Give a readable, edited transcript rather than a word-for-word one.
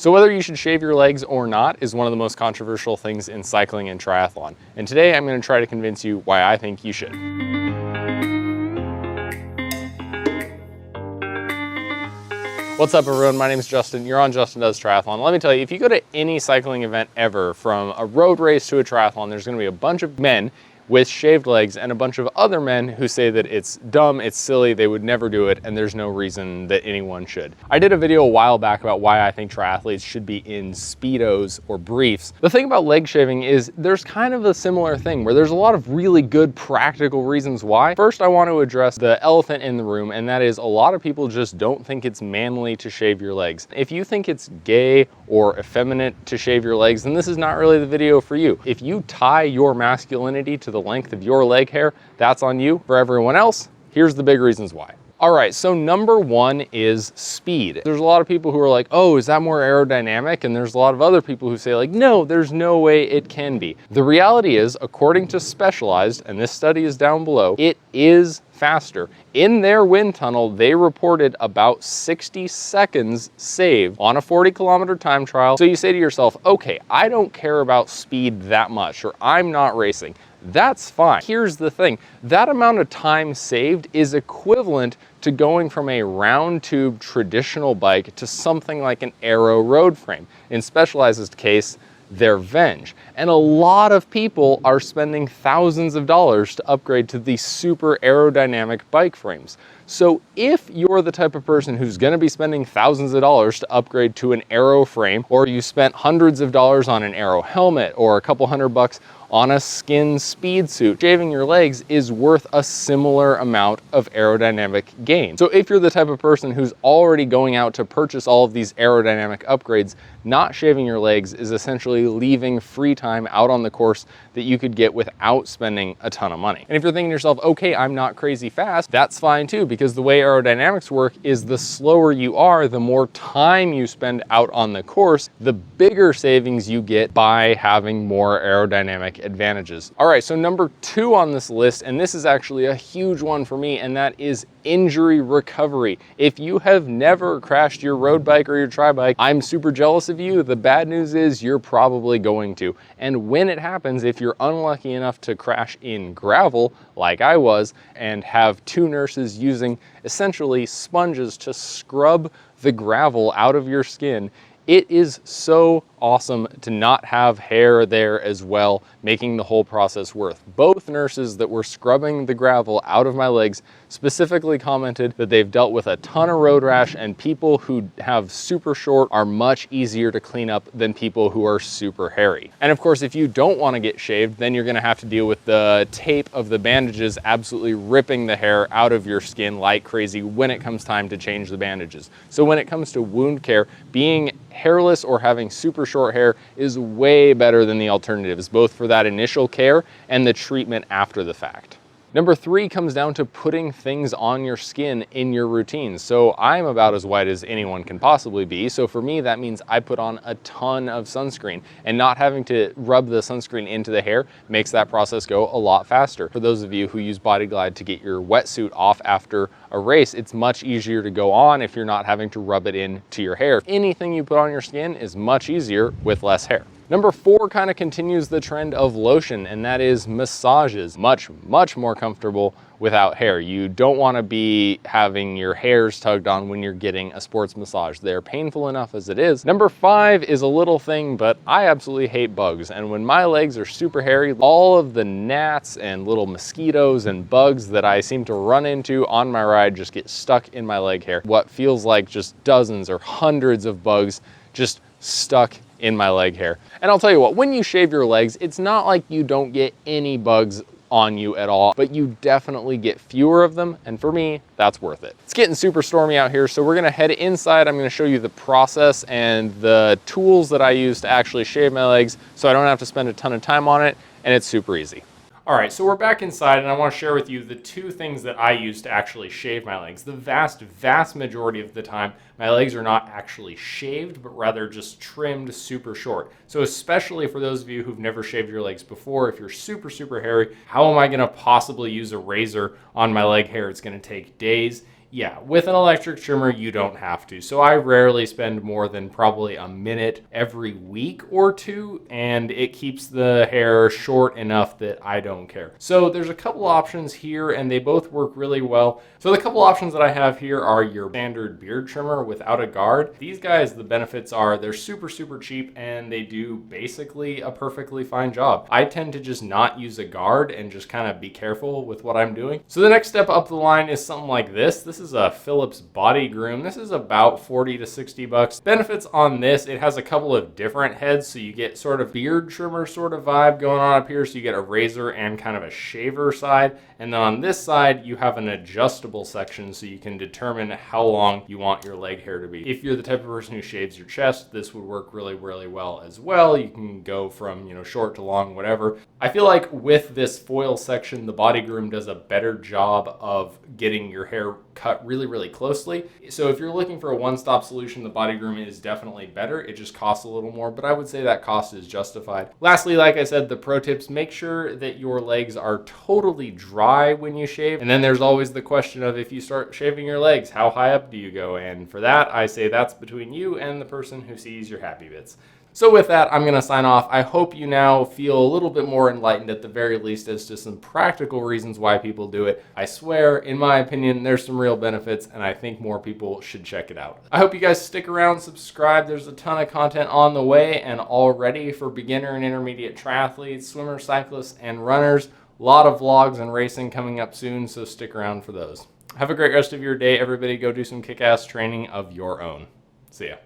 So whether you should shave your legs or not is one of the most controversial things in cycling and triathlon. And today I'm going to try to convince you why I think you should. What's up everyone, my name is Justin, you're on Justin Does Triathlon. Let me tell you, if you go to any cycling event ever, from a road race to a triathlon, there's gonna be a bunch of men with shaved legs and a bunch of other men who say that it's dumb, it's silly, they would never do it, and there's no reason that anyone should. I did a video a while back about why I think triathletes should be in Speedos or briefs. The thing about leg shaving is there's kind of a similar thing where there's a lot of really good practical reasons why. First, I want to address the elephant in the room, and that is a lot of people just don't think it's manly to shave your legs. If you think it's gay or effeminate to shave your legs, then this is not really the video for you. If you tie your masculinity to the length of your leg hair, that's on you. For everyone else, here's the big reasons why. All right, so number one is speed. There's a lot of people who are like, oh, is that more aerodynamic? And there's a lot of other people who say like, no, there's no way it can be. The reality is, according to Specialized, and this study is down below, it is faster. In their wind tunnel, they reported about 60 seconds saved on a 40-kilometer time trial. So you say to yourself, okay, I don't care about speed that much, or I'm not racing. That's fine. Here's the thing, that amount of time saved is equivalent to going from a round tube traditional bike to something like an aero road frame. In Specialized's case, their Venge. And a lot of people are spending thousands of dollars to upgrade to these super aerodynamic bike frames. So if you're the type of person who's gonna be spending thousands of dollars to upgrade to an aero frame, or you spent hundreds of dollars on an aero helmet, or a couple $100 on a skin speed suit, shaving your legs is worth a similar amount of aerodynamic gain. So if you're the type of person who's already going out to purchase all of these aerodynamic upgrades, not shaving your legs is essentially leaving free time out on the course that you could get without spending a ton of money. And if you're thinking to yourself, okay, I'm not crazy fast, that's fine too, because the way aerodynamics work is the slower you are, the more time you spend out on the course, the bigger savings you get by having more aerodynamic advantages. All right, so number two on this list, and this is actually a huge one for me, and that is injury recovery. If you have never crashed your road bike or your tri bike, I'm super jealous of you. The bad news is you're probably going to. And when it happens, if you're unlucky enough to crash in gravel, like I was, and have two nurses using essentially sponges to scrub the gravel out of your skin, it is so awesome to not have hair there as well, making the whole process worth. Both nurses that were scrubbing the gravel out of my legs specifically commented that they've dealt with a ton of road rash, and people who have super short are much easier to clean up than people who are super hairy. And of course, if you don't want to get shaved, then you're going to have to deal with the tape of the bandages absolutely ripping the hair out of your skin like crazy when it comes time to change the bandages. So when it comes to wound care, being hairless or having super short hair is way better than the alternatives, both for that initial care and the treatment after the fact. Number three comes down to putting things on your skin in your routine. So I'm about as white as anyone can possibly be. So for me, that means I put on a ton of sunscreen, and not having to rub the sunscreen into the hair makes that process go a lot faster. For those of you who use Body Glide to get your wetsuit off after a race, it's much easier to go on if you're not having to rub it into your hair. Anything you put on your skin is much easier with less hair. Number four kind of continues the trend of lotion, and that is massages. Much more comfortable without hair. You don't want to be having your hairs tugged on when you're getting a sports massage. They're painful enough as it is. Number five is a little thing, but I absolutely hate bugs. And when my legs are super hairy, all of the gnats and little mosquitoes and bugs that I seem to run into on my ride just get stuck in my leg hair. What feels like just dozens or hundreds of bugs just stuck in my leg hair. And I'll tell you what, when you shave your legs, it's not like you don't get any bugs on you at all, but you definitely get fewer of them, and for me, that's worth it. It's getting super stormy out here, so we're gonna head inside. I'm gonna show you the process and the tools that I use to actually shave my legs so I don't have to spend a ton of time on it, and it's super easy. All right, so we're back inside, and I want to share with you the two things that I use to actually shave my legs. The vast majority of the time, my legs are not actually shaved, but rather just trimmed super short. So especially for those of you who've never shaved your legs before, if you're super hairy, how am I going to possibly use a razor on my leg hair? It's going to take days, Yeah, with an electric trimmer, you don't have to. So I rarely spend more than probably a minute every week or two, and it keeps the hair short enough that I don't care. So there's a couple options here, and they both work really well. So the couple options that I have here are your standard beard trimmer without a guard. These guys, the benefits are they're super, super cheap, and they do basically a perfectly fine job. I tend to just not use a guard and just kind of be careful with what I'm doing. So the next step up the line is something like this. This is a Philips Body Groom. This is about 40 to 60 bucks. Benefits on this, it has a couple of different heads, so you get sort of beard trimmer sort of vibe going on up here. So you get a razor and kind of a shaver side. And then on this side, you have an adjustable section so you can determine how long you want your leg hair to be. If you're the type of person who shaves your chest, this would work really, really well as well. You can go from, short to long, whatever. I feel like with this foil section, the Body Groom does a better job of getting your hair cut really, really closely. So if you're looking for a one-stop solution, the Body Groom is definitely better. It just costs a little more, but I would say that cost is justified. Lastly, like I said, the pro tips, make sure that your legs are totally dry when you shave. And then there's always the question of, if you start shaving your legs, how high up do you go? And for that, I say that's between you and the person who sees your happy bits. So with that, I'm going to sign off. I hope you now feel a little bit more enlightened at the very least as to some practical reasons why people do it. I swear, in my opinion, there's some real benefits, and I think more people should check it out. I hope you guys stick around, subscribe. There's a ton of content on the way and already for beginner and intermediate triathletes, swimmers, cyclists, and runners. A lot of vlogs and racing coming up soon, so stick around for those. Have a great rest of your day, everybody. Go do some kick-ass training of your own. See ya.